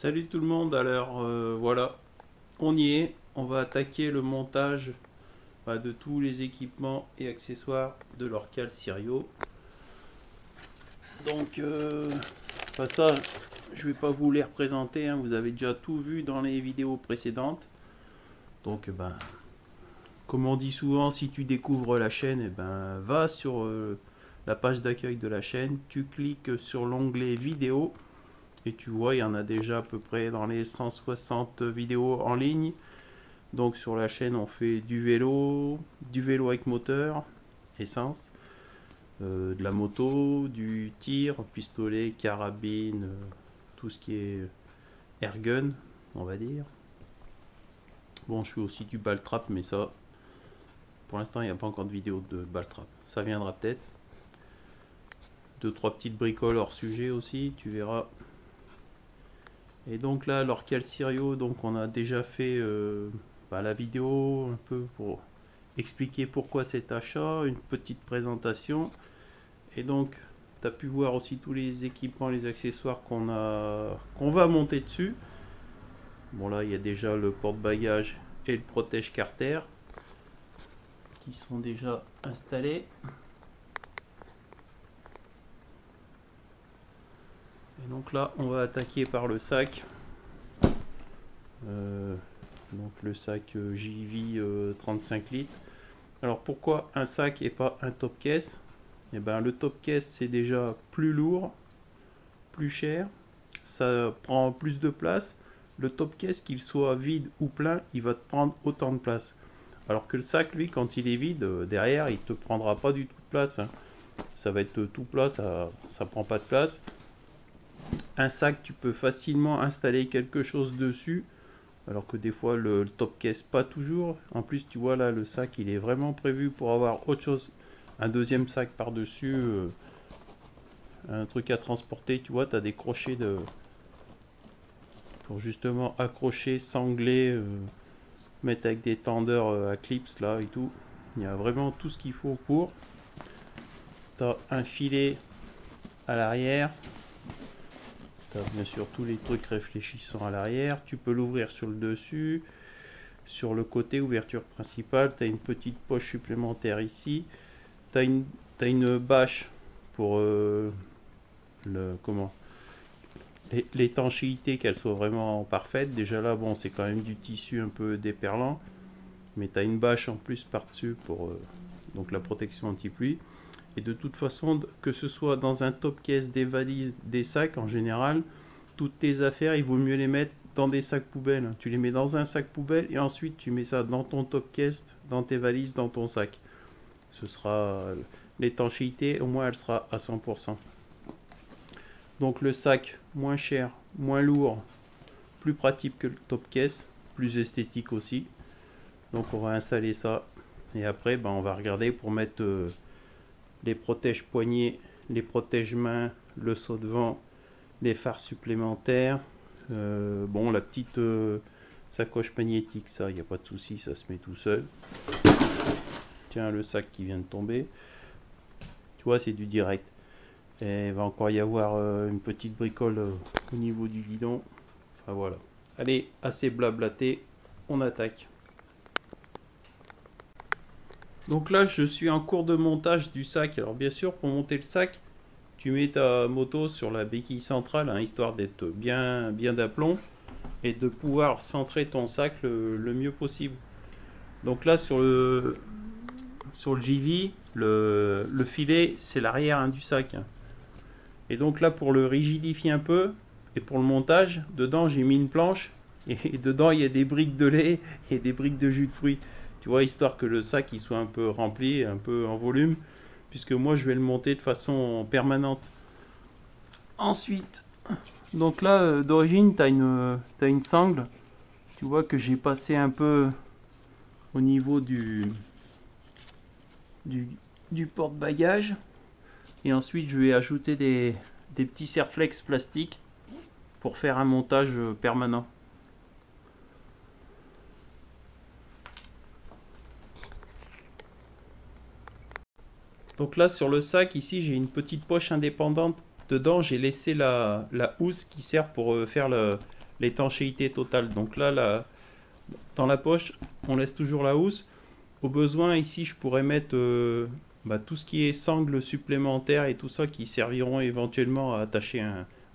Salut tout le monde, alors voilà, on y est, on va attaquer le montage de tous les équipements et accessoires de l'Orcal Sirio. Donc ça, je vais pas vous les représenter, hein, vous avez déjà tout vu dans les vidéos précédentes. Donc comme on dit souvent, si tu découvres la chaîne, va sur la page d'accueil de la chaîne, tu cliques sur l'onglet vidéo. Et tu vois, il y en a déjà à peu près dans les 160 vidéos en ligne. Donc sur la chaîne, on fait du vélo avec moteur, essence, de la moto, du tir, pistolet, carabine, tout ce qui est airgun, on va dire. Bon, je fais aussi du ball trap, mais ça, pour l'instant, il n'y a pas encore de vidéo de ball trap. Ça viendra peut-être. Deux, trois petites bricoles hors sujet aussi, tu verras. Et donc là, l'Orcal Sirio, donc on a déjà fait la vidéo un peu pour expliquer pourquoi cet achat, une petite présentation. Et donc, tu as pu voir aussi tous les équipements, les accessoires qu'on va monter dessus. Bon là, il y a déjà le porte-bagages et le protège-carter qui sont déjà installés. Et donc là, on va attaquer par le sac. Donc le sac JV 35 litres. Alors pourquoi un sac et pas un top case? Et le top case c'est déjà plus lourd, plus cher, ça prend plus de place. Le top case, qu'il soit vide ou plein, il va te prendre autant de place. Alors que le sac, lui, quand il est vide, derrière, il te prendra pas du tout de place, hein. Ça va être tout plat, ça prend pas de place. Un sac, tu peux facilement installer quelque chose dessus. Alors que des fois le top case pas toujours. En plus tu vois là le sac il est vraiment prévu pour avoir autre chose. Un deuxième sac par dessus. Un truc à transporter. Tu vois tu as des crochets pour justement accrocher, sangler. Mettre avec des tendeurs à clips là et tout. Il y a vraiment tout ce qu'il faut pour. Tu as un filet à l'arrière. Tu as bien sûr tous les trucs réfléchissants à l'arrière. Tu peux l'ouvrir sur le dessus. Sur le côté ouverture principale, tu as une petite poche supplémentaire ici. Tu as une bâche pour l'étanchéité, qu'elle soit vraiment parfaite. Déjà là, bon, c'est quand même du tissu un peu déperlant. Mais tu as une bâche en plus par-dessus pour donc la protection anti-pluie. Et de toute façon, que ce soit dans un top case, des valises, des sacs, en général, toutes tes affaires, il vaut mieux les mettre dans des sacs poubelles. Tu les mets dans un sac poubelle et ensuite tu mets ça dans ton top case, dans tes valises, dans ton sac. Ce sera l'étanchéité, au moins elle sera à 100%. Donc le sac, moins cher, moins lourd, plus pratique que le top case, plus esthétique aussi. Donc on va installer ça et après on va regarder pour mettre les protèges poignets, les protèges mains, le saut de vent, les phares supplémentaires. Bon, la petite sacoche magnétique, ça, il n'y a pas de souci, ça se met tout seul. Tiens, le sac qui vient de tomber. Tu vois, c'est du direct. Et il va encore y avoir une petite bricole au niveau du guidon. Enfin voilà. Allez, assez blablaté, on attaque. Donc là, je suis en cours de montage du sac. Alors bien sûr, pour monter le sac, tu mets ta moto sur la béquille centrale, hein, histoire d'être bien d'aplomb et de pouvoir centrer ton sac le mieux possible. Donc là, sur le JV, le filet, c'est l'arrière, hein, du sac. Et donc là, pour le rigidifier un peu, et pour le montage, dedans, j'ai mis une planche. Et dedans, il y a des briques de lait et des briques de jus de fruits. Tu vois, histoire que le sac il soit un peu rempli, un peu en volume. Puisque moi, je vais le monter de façon permanente. Ensuite, donc là, d'origine, tu as une sangle. Tu vois que j'ai passé un peu au niveau du porte-bagages. Et ensuite, je vais ajouter des petits serflex plastiques pour faire un montage permanent. Donc là, sur le sac, ici, j'ai une petite poche indépendante. Dedans, j'ai laissé la housse qui sert pour faire l'étanchéité totale. Donc là, dans la poche, on laisse toujours la housse. Au besoin, ici, je pourrais mettre tout ce qui est sangles supplémentaires et tout ça qui serviront éventuellement à attacher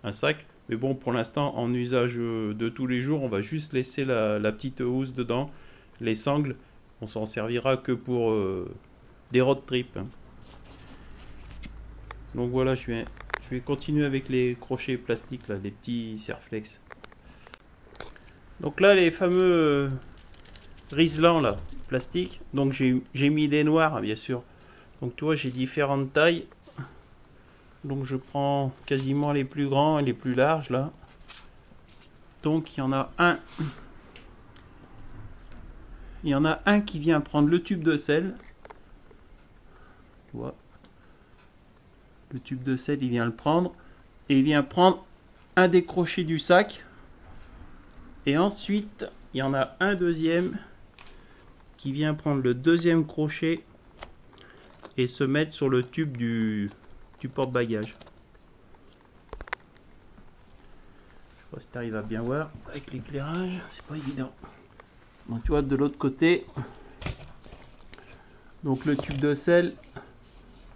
un sac. Mais bon, pour l'instant, en usage de tous les jours, on va juste laisser la petite housse dedans. Les sangles, on s'en servira que pour des road trips. Donc voilà, je vais continuer avec les crochets plastiques, là, les petits Serflex. Donc là, les fameux Riesland là, plastique. Donc j'ai mis des noirs, bien sûr. Donc tu vois, j'ai différentes tailles. Donc je prends quasiment les plus grands et les plus larges là. Donc il y en a un. Il y en a un qui vient prendre le tube de sel. Tu vois. Le tube de sel, il vient le prendre. Et il vient prendre un des crochets du sac. Et ensuite, il y en a un deuxième qui vient prendre le deuxième crochet et se mettre sur le tube du porte-bagages. Je sais pas si tu arrives à bien voir avec l'éclairage, c'est pas évident. Donc tu vois de l'autre côté, donc le tube de sel,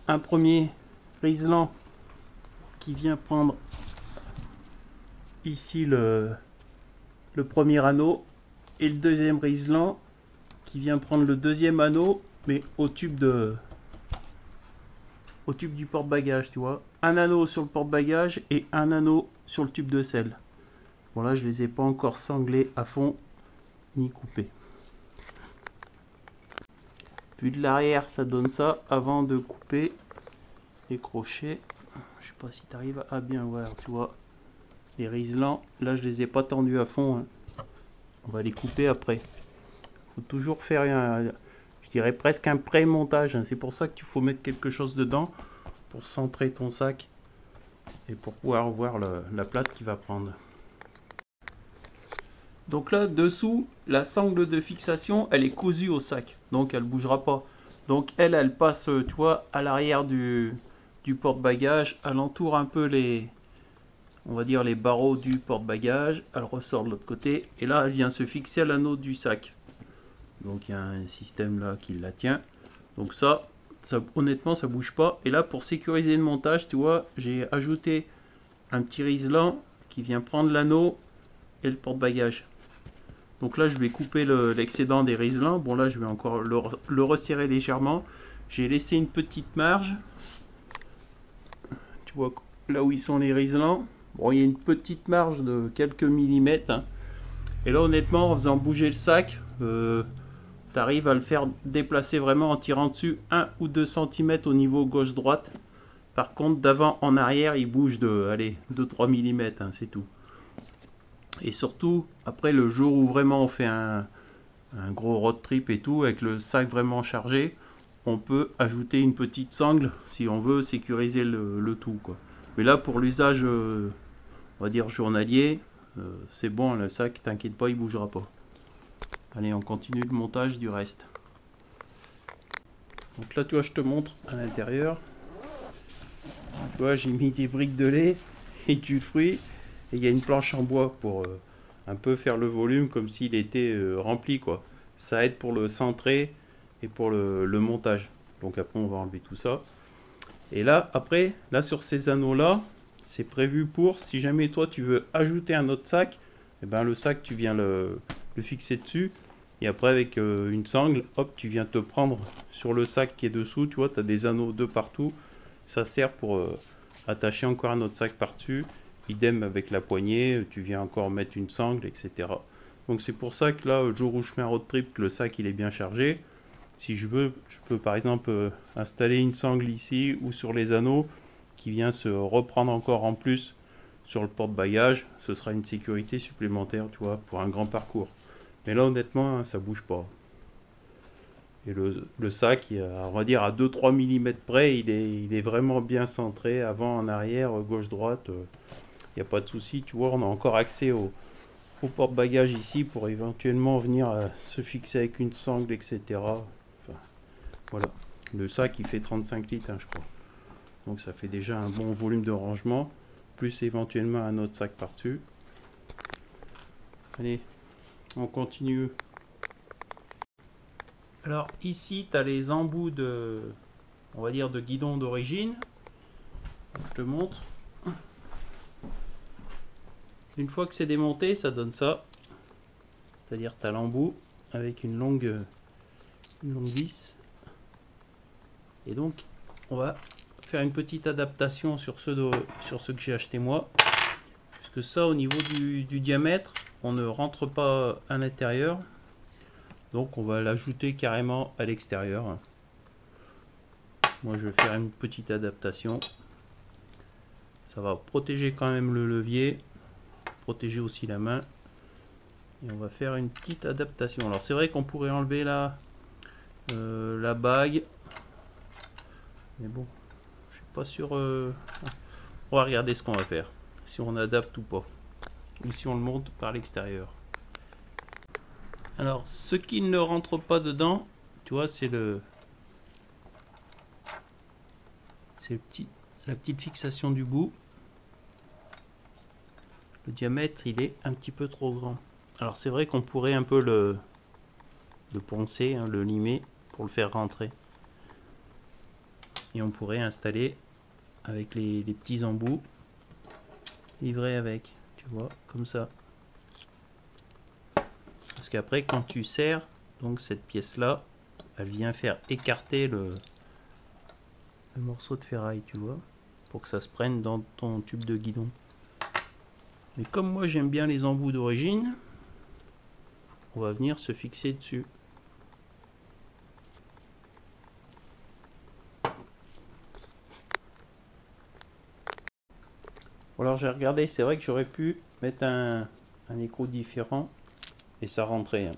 un premier Riesland qui vient prendre ici le premier anneau et le deuxième Riesland qui vient prendre le deuxième anneau mais au tube du porte-bagages, tu vois. Un anneau sur le porte-bagages et un anneau sur le tube de sel. Bon là je les ai pas encore sanglés à fond ni coupés. Vu de l'arrière ça donne ça avant de couper les crochets. Je sais pas si tu arrives à bien voir, tu vois. Les Riesland, là je les ai pas tendus à fond, hein. On va les couper après. Faut toujours faire je dirais presque un pré-montage, hein. C'est pour ça qu'il faut mettre quelque chose dedans pour centrer ton sac et pour pouvoir voir la place qu'il va prendre. Donc là dessous, la sangle de fixation elle est cousue au sac, donc elle bougera pas. Donc elle passe, tu vois, à l'arrière du porte-bagages, elle entoure un peu on va dire les barreaux du porte-bagages, elle ressort de l'autre côté et là elle vient se fixer à l'anneau du sac. Donc il y a un système là qui la tient. Donc ça honnêtement ça bouge pas. Et là pour sécuriser le montage, tu vois, j'ai ajouté un petit Riesland qui vient prendre l'anneau et le porte-bagages. Donc là je vais couper l'excédent des Riesland. Bon là je vais encore le resserrer légèrement. J'ai laissé une petite marge. Tu vois là où ils sont les Riesland. Bon il y a une petite marge de quelques millimètres, hein. Et là honnêtement en faisant bouger le sac, tu arrives à le faire déplacer vraiment en tirant dessus 1 ou 2 cm au niveau gauche-droite. Par contre d'avant en arrière il bouge de 2-3 mm, hein, c'est tout. Et surtout après le jour où vraiment on fait un gros road trip et tout avec le sac vraiment chargé, on peut ajouter une petite sangle si on veut sécuriser le tout, quoi. Mais là pour l'usage on va dire journalier, c'est bon, le sac t'inquiète pas, il bougera pas. Allez, on continue le montage du reste. Donc là tu vois je te montre à l'intérieur. Tu vois j'ai mis des briques de lait et du fruit et il y a une planche en bois pour un peu faire le volume comme s'il était rempli, quoi. Ça aide pour le centrer et pour le montage. Donc après on va enlever tout ça. Et là après, là sur ces anneaux là, c'est prévu pour si jamais toi tu veux ajouter un autre sac, et ben le sac tu viens le fixer dessus. Et après avec une sangle, hop, tu viens te prendre sur le sac qui est dessous, tu vois, tu as des anneaux de partout. Ça sert pour attacher encore un autre sac par-dessus. Idem avec la poignée, tu viens encore mettre une sangle, etc. Donc c'est pour ça que là, le jour où je fais un road trip, que le sac il est bien chargé. Si je veux, je peux par exemple installer une sangle ici ou sur les anneaux qui vient se reprendre encore en plus sur le porte-bagages. Ce sera une sécurité supplémentaire, tu vois, pour un grand parcours. Mais là honnêtement hein, ça bouge pas. Et le sac, on va dire à 2-3 mm près, il est vraiment bien centré, avant, en arrière, gauche-droite. Il n'y a pas de souci, tu vois, on a encore accès au porte-bagages ici pour éventuellement venir se fixer avec une sangle, etc. Enfin, voilà. Le sac il fait 35 litres, hein, je crois. Donc ça fait déjà un bon volume de rangement, plus éventuellement un autre sac par-dessus. Allez, on continue. Alors ici, tu as les embouts de, on va dire, de guidon d'origine. Je te montre. Une fois que c'est démonté, ça donne ça. C'est-à-dire tu as l'embout avec une longue vis. Et donc, on va faire une petite adaptation sur ceux que j'ai acheté moi. Parce que ça, au niveau du diamètre, on ne rentre pas à l'intérieur. Donc on va l'ajouter carrément à l'extérieur. Moi je vais faire une petite adaptation. Ça va protéger quand même le levier, protéger aussi la main. Et on va faire une petite adaptation. Alors c'est vrai qu'on pourrait enlever la bague. Mais bon, je suis pas sûr. On va regarder ce qu'on va faire. Si on adapte ou pas. Ou si on le monte par l'extérieur. Alors ce qui ne rentre pas dedans, tu vois, c'est la petite fixation du bout. Le diamètre il est un petit peu trop grand. Alors c'est vrai qu'on pourrait un peu le poncer, hein, le limer pour le faire rentrer. Et on pourrait installer avec les petits embouts livrés avec, tu vois, comme ça. Parce qu'après quand tu serres, donc cette pièce là, elle vient faire écarter le morceau de ferraille, tu vois, pour que ça se prenne dans ton tube de guidon. Mais comme moi j'aime bien les embouts d'origine, on va venir se fixer dessus. Alors j'ai regardé, c'est vrai que j'aurais pu mettre un écrou différent et ça rentrait.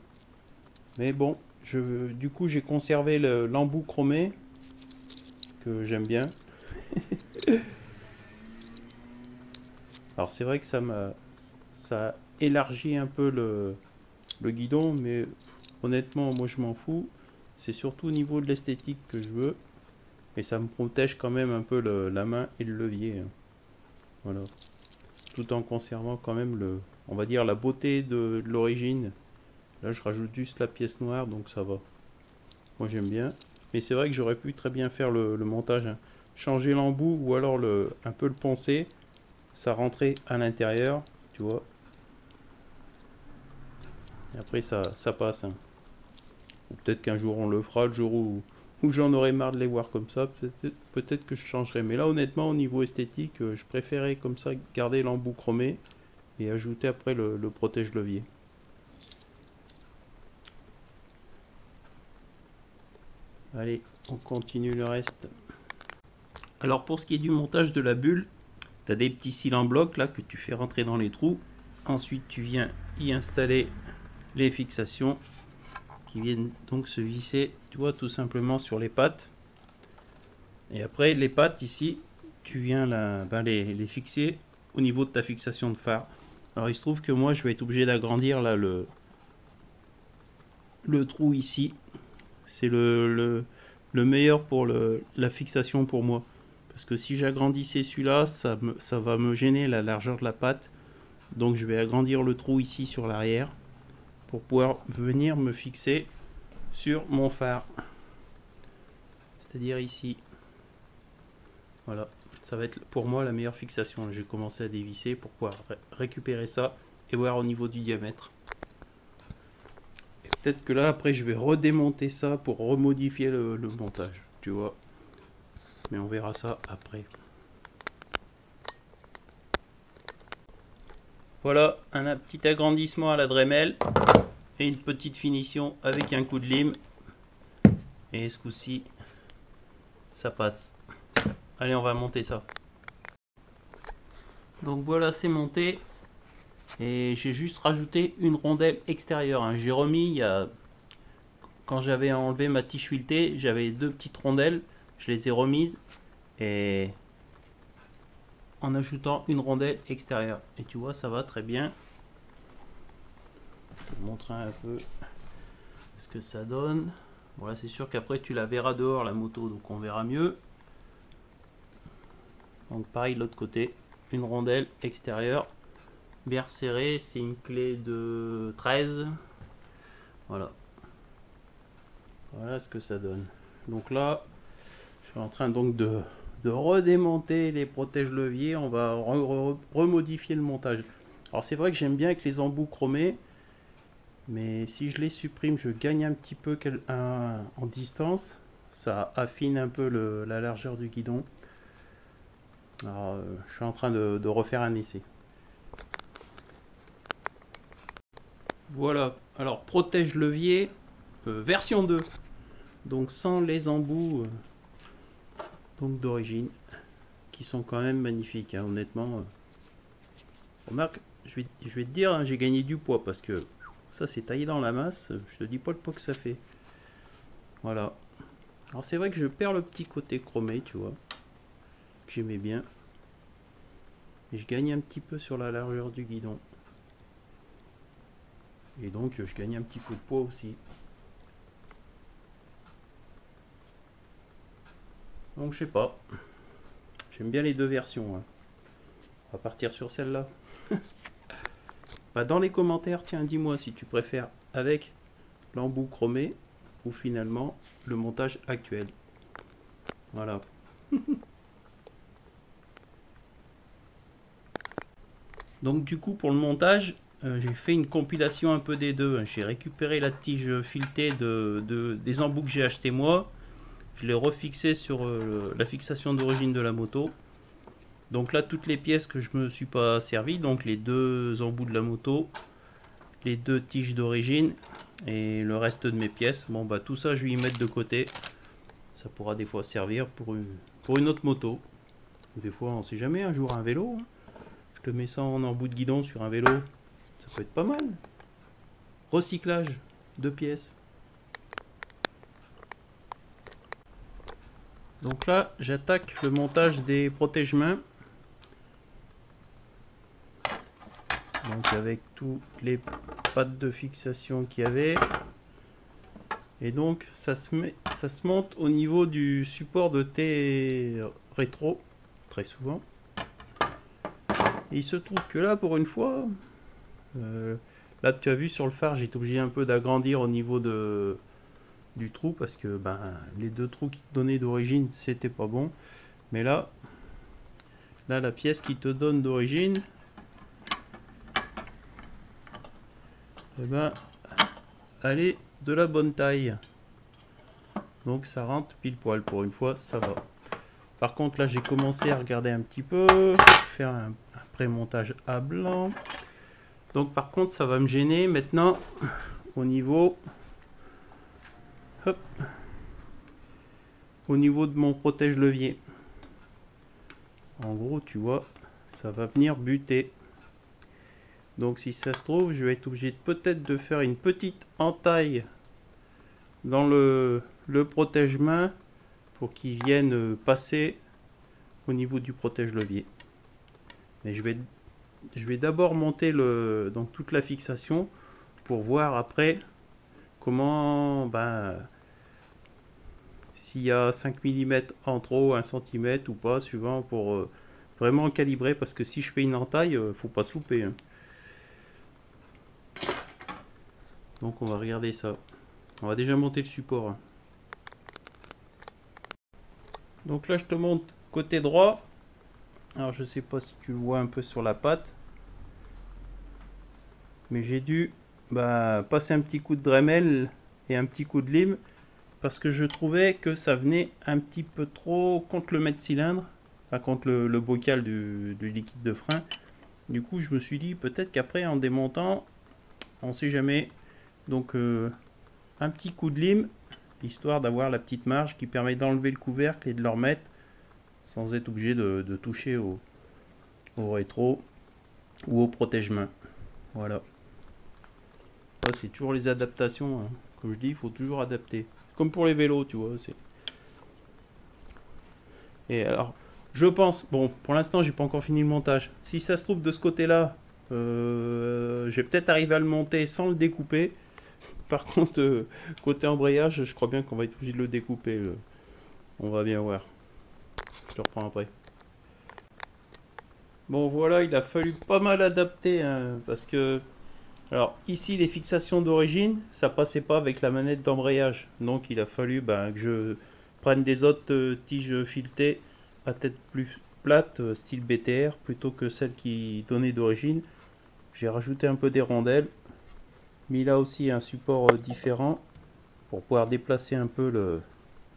Mais bon, du coup j'ai conservé l'embout chromé que j'aime bien. Alors c'est vrai que ça élargit un peu le guidon, mais honnêtement moi je m'en fous. C'est surtout au niveau de l'esthétique que je veux. Et ça me protège quand même un peu la main et le levier. Voilà. Tout en conservant quand même on va dire la beauté de l'origine. Là je rajoute juste la pièce noire, donc ça va. Moi j'aime bien. Mais c'est vrai que j'aurais pu très bien faire le montage, hein. Changer l'embout ou alors un peu le poncer. Ça rentrait à l'intérieur, tu vois. Et après ça passe, hein. Peut-être qu'un jour on le fera, le jour où j'en aurai marre de les voir comme ça. Peut-être que je changerai. Mais là honnêtement au niveau esthétique, je préférais comme ça garder l'embout chromé et ajouter après le protège-levier. Allez, on continue le reste. Alors pour ce qui est du montage de la bulle, tu as des petits cils en bloc là que tu fais rentrer dans les trous. Ensuite tu viens y installer les fixations qui viennent donc se visser, tu vois, tout simplement sur les pattes. Et après les pattes ici, tu viens les fixer au niveau de ta fixation de phare. Alors il se trouve que moi je vais être obligé d'agrandir là le trou ici. C'est le meilleur pour la fixation pour moi. Parce que si j'agrandissais celui-là, ça va me gêner la largeur de la patte. Donc je vais agrandir le trou ici sur l'arrière pour pouvoir venir me fixer sur mon phare. C'est-à-dire ici. Voilà, ça va être pour moi la meilleure fixation. J'ai commencé à dévisser pour pouvoir récupérer ça et voir au niveau du diamètre. Peut-être que là après je vais redémonter ça pour remodifier le montage, tu vois. Mais on verra ça après. Voilà, un petit agrandissement à la Dremel et une petite finition avec un coup de lime. Et ce coup-ci, ça passe. Allez, on va monter ça. Donc voilà, c'est monté. Et j'ai juste rajouté une rondelle extérieure, hein. J'ai remis, quand j'avais enlevé ma tige filetée, j'avais deux petites rondelles. Je les ai remises. Et en ajoutant une rondelle extérieure. Et tu vois, ça va très bien. Je vais te montrer un peu ce que ça donne. Voilà, c'est sûr qu'après tu la verras dehors la moto, donc on verra mieux. Donc pareil de l'autre côté, une rondelle extérieure bien serré, c'est une clé de 13. Voilà. Voilà ce que ça donne. Donc là, je suis en train donc de redémonter les protèges leviers. On va remodifier le montage. Alors c'est vrai que j'aime bien avec les embouts chromés, mais si je les supprime, je gagne un petit peu en distance. Ça affine un peu la largeur du guidon. Alors, je suis en train de refaire un essai. Voilà, alors protège levier version 2, donc sans les embouts donc d'origine, qui sont quand même magnifiques, hein, honnêtement. Remarque, je vais te dire, hein, j'ai gagné du poids parce que ça c'est taillé dans la masse, je te dis pas le poids que ça fait. Voilà. Alors c'est vrai que je perds le petit côté chromé, tu vois, que j'aimais bien. Et je gagne un petit peu sur la largeur du guidon. Et donc je gagne un petit peu de poids aussi. Donc je sais pas. J'aime bien les deux versions, hein. On va partir sur celle-là. Bah, dans les commentaires, tiens, dis-moi si tu préfères avec l'embout chromé ou finalement le montage actuel. Voilà. Donc du coup pour le montage, j'ai fait une compilation un peu des deux. J'ai récupéré la tige filetée des embouts que j'ai acheté moi. Je l'ai refixé sur la fixation d'origine de la moto. Donc là toutes les pièces que je me suis pas servi, donc les deux embouts de la moto, les deux tiges d'origine et le reste de mes pièces. Bon bah tout ça je vais y mettre de côté. Ça pourra des fois servir pour une autre moto. Des fois on sait jamais, un jour un vélo. Hein. Je te mets ça en embout de guidon sur un vélo. Ça peut être pas mal. Recyclage de pièces. Donc là j'attaque le montage des protège-mains. Donc avec tous les pattes de fixation qu'il y avait. Et donc ça se monte au niveau du support de T rétro, très souvent. Et il se trouve que là pour une fois, là tu as vu sur le phare, j'ai été obligé un peu d'agrandir au niveau du trou parce que ben, les deux trous qui te donnaient d'origine c'était pas bon. Mais là la pièce qui te donne d'origine, eh ben, elle est de la bonne taille. Donc ça rentre pile poil, pour une fois ça va. Par contre là j'ai commencé à regarder un petit peu, faire un pré-montage à blanc. Donc par contre ça va me gêner maintenant au niveau, hop, au niveau de mon protège levier. En gros tu vois ça va venir buter. Donc si ça se trouve je vais être obligé peut-être de faire une petite entaille dans le protège-main pour qu'il vienne passer au niveau du protège levier. Mais je vais d'abord monter donc toute la fixation pour voir après comment, ben, s'il y a 5 mm en trop, 1 cm ou pas, suivant, pour vraiment calibrer, parce que si je fais une entaille, faut pas se louper, hein. Donc on va regarder ça. On va déjà monter le support, hein. Donc là je te monte côté droit. Alors je sais pas si tu le vois un peu sur la patte, mais j'ai dû passer un petit coup de Dremel et un petit coup de lime parce que je trouvais que ça venait un petit peu trop contre le mètre-cylindre, enfin contre le bocal du liquide de frein. Du coup je me suis dit peut-être qu'après en démontant, on sait jamais, donc un petit coup de lime, histoire d'avoir la petite marge qui permet d'enlever le couvercle et de le remettre sans être obligé de toucher au rétro ou au protège-main. Voilà. C'est toujours les adaptations, hein. Comme je dis, il faut toujours adapter. Comme pour les vélos, tu vois. Et alors, je pense, bon, pour l'instant, j'ai pas encore fini le montage. Si ça se trouve de ce côté-là, je vais peut-être arriver à le monter sans le découper. Par contre, côté embrayage, je crois bien qu'on va être obligé de le découper. On va bien voir. Je te reprends après. Bon voilà, il a fallu pas mal adapter hein, parce que alors ici les fixations d'origine ça passait pas avec la manette d'embrayage, donc il a fallu ben, que je prenne des autres tiges filetées à tête plus plate style BTR plutôt que celles qui donnaient d'origine. J'ai rajouté un peu des rondelles, mis là aussi un support différent pour pouvoir déplacer un peu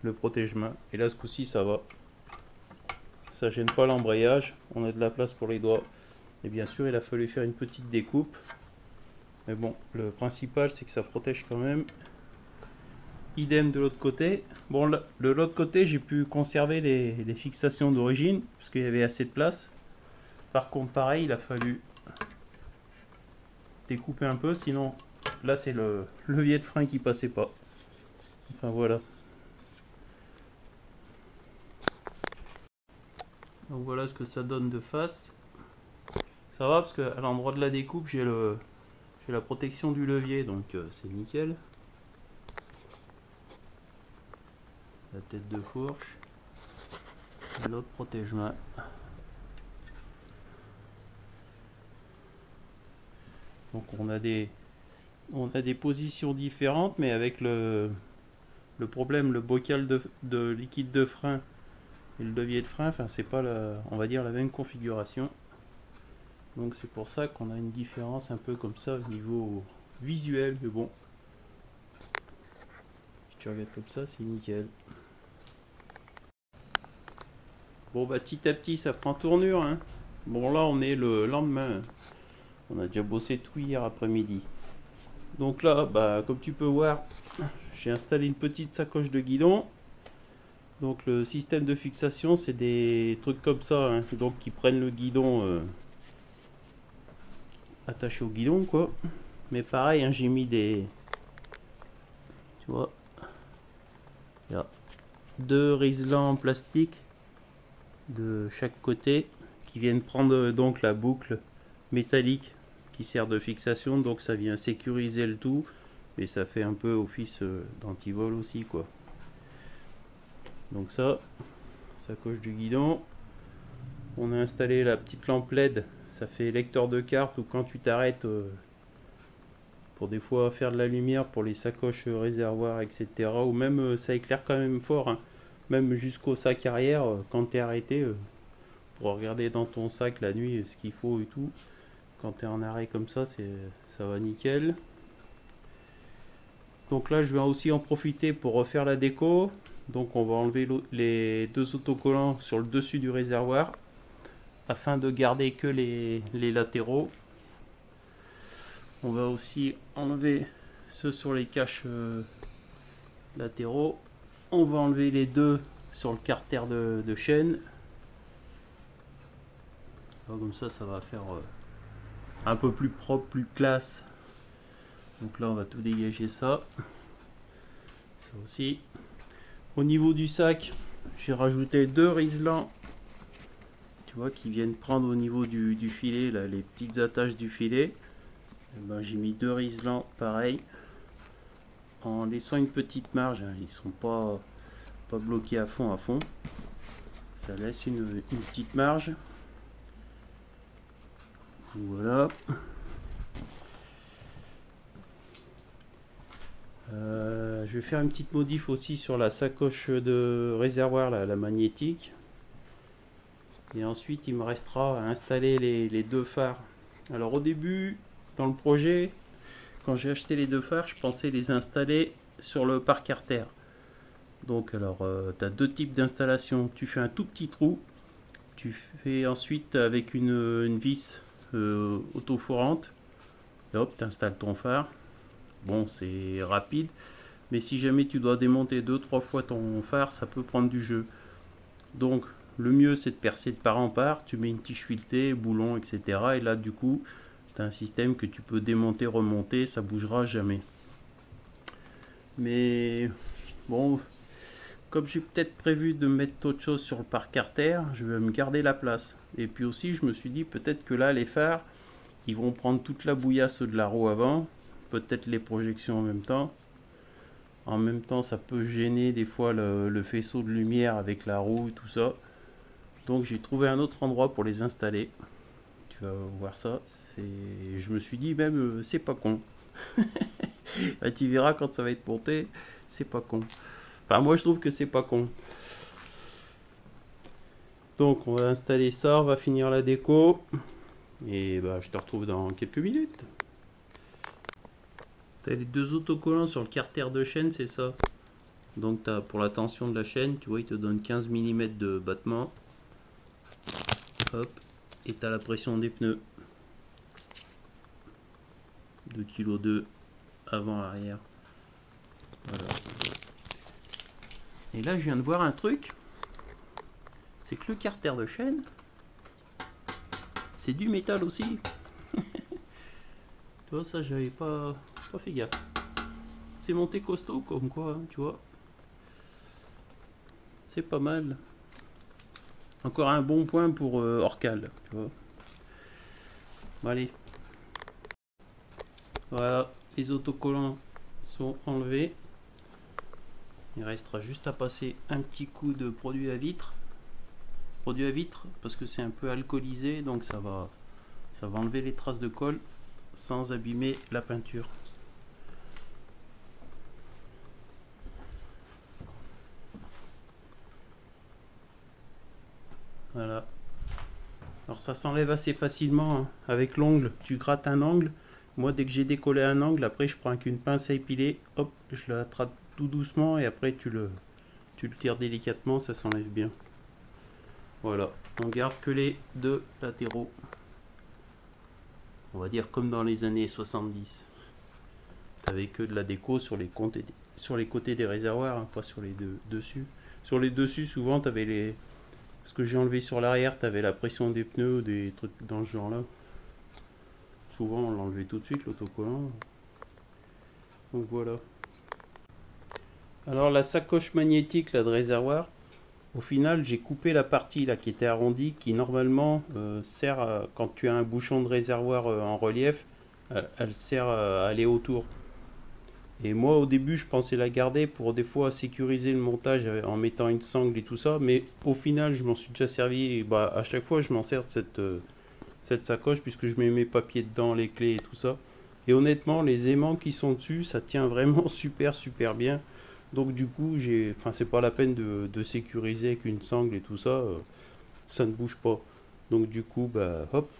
le protège-main. Et là ce coup-ci ça va, ça gêne pas l'embrayage, on a de la place pour les doigts. Et bien sûr il a fallu faire une petite découpe, mais bon le principal c'est que ça protège quand même. Idem de l'autre côté. Bon de l'autre côté j'ai pu conserver les fixations d'origine parce qu'il y avait assez de place. Par contre pareil il a fallu découper un peu, sinon là c'est le levier de frein qui passait pas. Enfin voilà. Donc voilà ce que ça donne de face. Ça va parce qu'à l'endroit de la découpe j'ai la protection du levier, donc c'est nickel. La tête de fourche et l'autre protège-main. Donc on a des positions différentes, mais avec le problème, le bocal de liquide de frein et le levier de frein, enfin c'est pas on va dire la même configuration. Donc c'est pour ça qu'on a une différence un peu comme ça au niveau visuel, mais bon, si tu regardes comme ça, c'est nickel. Bon bah petit à petit ça prend tournure hein. Bon là on est le lendemain. On a déjà bossé tout hier après-midi. Donc là, bah comme tu peux voir, j'ai installé une petite sacoche de guidon. Donc le système de fixation c'est des trucs comme ça hein, donc qui prennent le guidon attaché au guidon quoi. Mais pareil hein, j'ai mis des, tu vois, il y a deux riselants en plastique de chaque côté qui viennent prendre donc la boucle métallique qui sert de fixation, donc ça vient sécuriser le tout et ça fait un peu office d'antivol aussi quoi. Donc ça coche du guidon, on a installé la petite lampe LED, ça fait lecteur de carte ou quand tu t'arrêtes pour des fois faire de la lumière pour les sacoches réservoirs etc, ou même ça éclaire quand même fort hein. Même jusqu'au sac arrière quand tu es arrêté pour regarder dans ton sac la nuit ce qu'il faut et tout. Quand tu es en arrêt comme ça, ça va nickel. Donc là je vais aussi en profiter pour refaire la déco. Donc on va enlever les deux autocollants sur le dessus du réservoir afin de garder que les latéraux. On va aussi enlever ceux sur les caches latéraux. On va enlever les deux sur le carter de chaîne. Comme ça va faire un peu plus propre, plus classe. Donc là on va tout dégager ça aussi. Au niveau du sac j'ai rajouté deux riselants, tu vois, qui viennent prendre au niveau du filet là, les petites attaches du filet. Et ben, j'ai mis deux riselants pareil en laissant une petite marge hein. Ils sont pas bloqués à fond, ça laisse une petite marge. Voilà. Je vais faire une petite modif aussi sur la sacoche de réservoir, la magnétique. Et ensuite, il me restera à installer les deux phares. Alors au début, dans le projet, quand j'ai acheté les deux phares, je pensais les installer sur le parc-artère. Donc alors, tu as deux types d'installation. Tu fais un tout petit trou. Tu fais ensuite avec une vis autoforante. Hop, tu installes ton phare. Bon, c'est rapide. Mais si jamais tu dois démonter 2-3 fois ton phare, ça peut prendre du jeu. Donc le mieux c'est de percer de part en part, tu mets une tige filetée, boulon, etc. Et là du coup, tu as un système que tu peux démonter, remonter, ça bougera jamais. Mais bon, comme j'ai peut-être prévu de mettre autre chose sur le parc-artère, je vais me garder la place. Et puis aussi je me suis dit peut-être que là les phares, ils vont prendre toute la bouillasse de la roue avant, peut-être les projections en même temps. En même temps, ça peut gêner des fois le faisceau de lumière avec la roue et tout ça. Donc j'ai trouvé un autre endroit pour les installer. tu vas voir ça. Je me suis dit même, c'est pas con. Bah, tu verras quand ça va être monté, c'est pas con. Enfin, moi je trouve que c'est pas con. Donc on va installer ça, on va finir la déco. Et bah je te retrouve dans quelques minutes. T'as les deux autocollants sur le carter de chaîne, c'est ça. Donc as, pour la tension de la chaîne, tu vois, il te donne 15 mm de battement. Hop. Et t'as la pression des pneus. 2,2 kg avant arrière. Voilà. Et là je viens de voir un truc. C'est que le carter de chaîne, c'est du métal aussi. Tu vois, ça j'avais pas fait gaffe. C'est monté costaud comme quoi, hein, tu vois. C'est pas mal. Encore un bon point pour Orcal, tu vois. Bon, allez. Voilà, les autocollants sont enlevés. Il restera juste à passer un petit coup de produit à vitre. Produit à vitre parce que c'est un peu alcoolisé, donc ça va enlever les traces de colle sans abîmer la peinture. Voilà. Alors ça s'enlève assez facilement hein. Avec l'ongle, tu grattes un angle. Moi dès que j'ai décollé un angle, après je prends avec une pince à épiler, hop, je la traite tout doucement et après tu le tires délicatement, ça s'enlève bien. Voilà, on garde que les deux latéraux. On va dire comme dans les années 70. T'avais que de la déco sur les côtés des réservoirs, hein, pas sur les dessus. Sur les dessus, souvent t'avais les... Ce que j'ai enlevé sur l'arrière, t'avais la pression des pneus, des trucs dans ce genre là. Souvent on l'enlevait tout de suite l'autocollant. Donc voilà. Alors la sacoche magnétique là, de réservoir, au final j'ai coupé la partie là qui était arrondie, qui normalement sert à, quand tu as un bouchon de réservoir en relief, elle sert à aller autour. Et moi au début je pensais la garder pour des fois sécuriser le montage en mettant une sangle et tout ça, mais au final je m'en suis déjà servi, et bah, à chaque fois je m'en sers de cette sacoche puisque je mets mes papiers dedans, les clés et tout ça. Et honnêtement les aimants qui sont dessus ça tient vraiment super bien. Donc du coup enfin c'est pas la peine de sécuriser avec une sangle et tout ça, ça ne bouge pas. Donc du coup bah hop,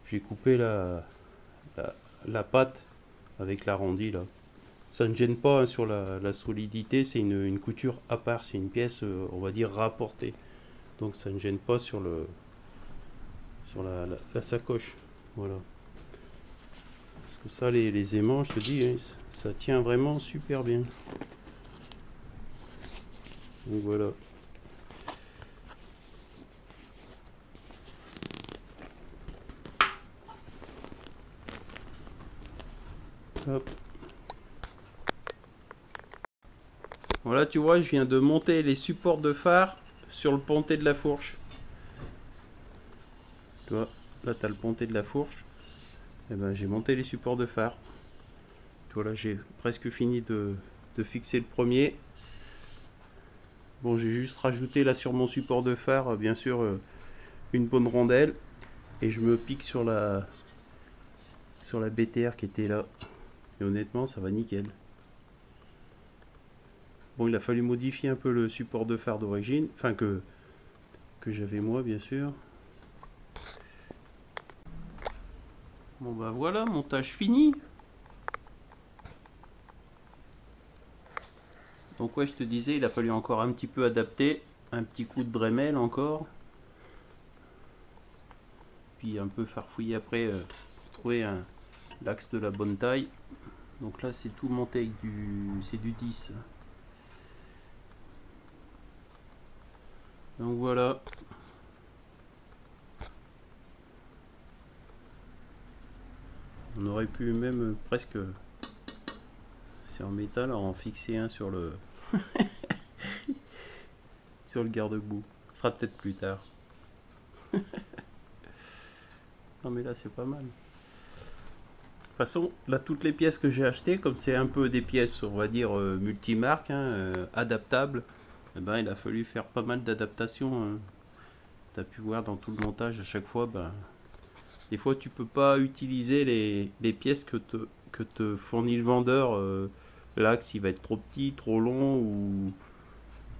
j'ai coupé la patte avec l'arrondi là. Ça ne gêne pas hein, sur la solidité, c'est une couture à part, c'est une pièce on va dire rapportée. Donc ça ne gêne pas sur la sacoche. Voilà. Parce que ça les aimants, je te dis, hein, ça tient vraiment super bien. Donc voilà. Hop. Voilà, tu vois, je viens de monter les supports de phare sur le pontet de la fourche. Tu vois, là tu as le pontet de la fourche. Et ben j'ai monté les supports de phare. Tu vois, là j'ai presque fini de fixer le premier. Bon, j'ai juste rajouté là sur mon support de phare, bien sûr, une bonne rondelle. Et je me pique sur la BTR qui était là. Et honnêtement, ça va nickel. Bon, il a fallu modifier un peu le support de phare d'origine, enfin que j'avais moi, bien sûr. Bon bah voilà, montage fini. Donc ouais, je te disais, il a fallu encore un petit peu adapter, un petit coup de Dremel encore. Puis un peu farfouiller après pour trouver l'axe de la bonne taille. Donc là c'est tout monté avec du 10. Donc voilà. On aurait pu même presque, c'est en métal, en fixer un sur le sur le garde-boue. Ce sera peut-être plus tard. Non mais là c'est pas mal. De toute façon, là toutes les pièces que j'ai achetées, comme c'est un peu des pièces on va dire multimarques, hein, adaptables, eh ben, il a fallu faire pas mal d'adaptations. Hein. Tu as pu voir dans tout le montage à chaque fois, ben, Des fois tu peux pas utiliser les pièces que te fournit le vendeur. L'axe il va être trop petit, trop long ou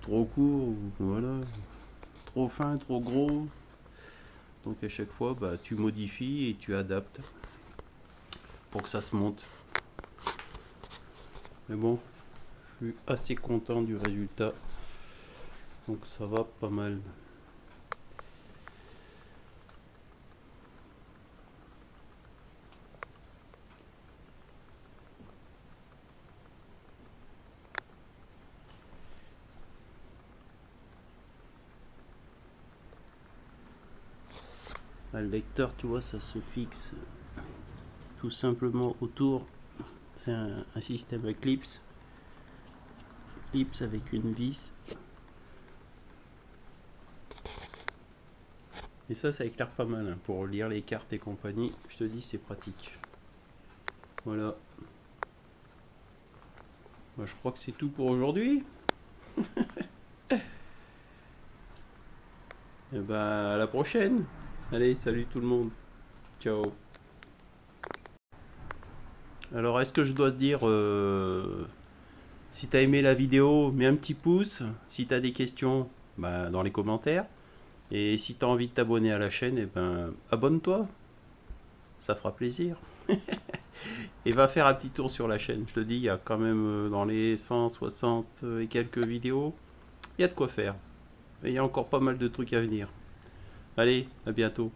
trop court, ou voilà, trop fin, trop gros. Donc à chaque fois bah, tu modifies et tu adaptes pour que ça se monte. Mais bon, je suis assez content du résultat. Donc ça va pas mal. Le lecteur, tu vois, ça se fixe tout simplement autour. C'est un système à clips avec une vis. Et ça éclaire pas mal hein, pour lire les cartes et compagnie. Je te dis, c'est pratique. Voilà. Moi, je crois que c'est tout pour aujourd'hui. Et ben, à la prochaine. Allez, salut tout le monde. Ciao. Alors, est-ce que je dois te dire, si tu as aimé la vidéo, mets un petit pouce. Si tu as des questions, bah, dans les commentaires. Et si tu as envie de t'abonner à la chaîne, et ben, abonne-toi. Ça fera plaisir. Et va faire un petit tour sur la chaîne. Je te dis, il y a quand même dans les 160 et quelques vidéos, il y a de quoi faire. Et il y a encore pas mal de trucs à venir. Allez, à bientôt.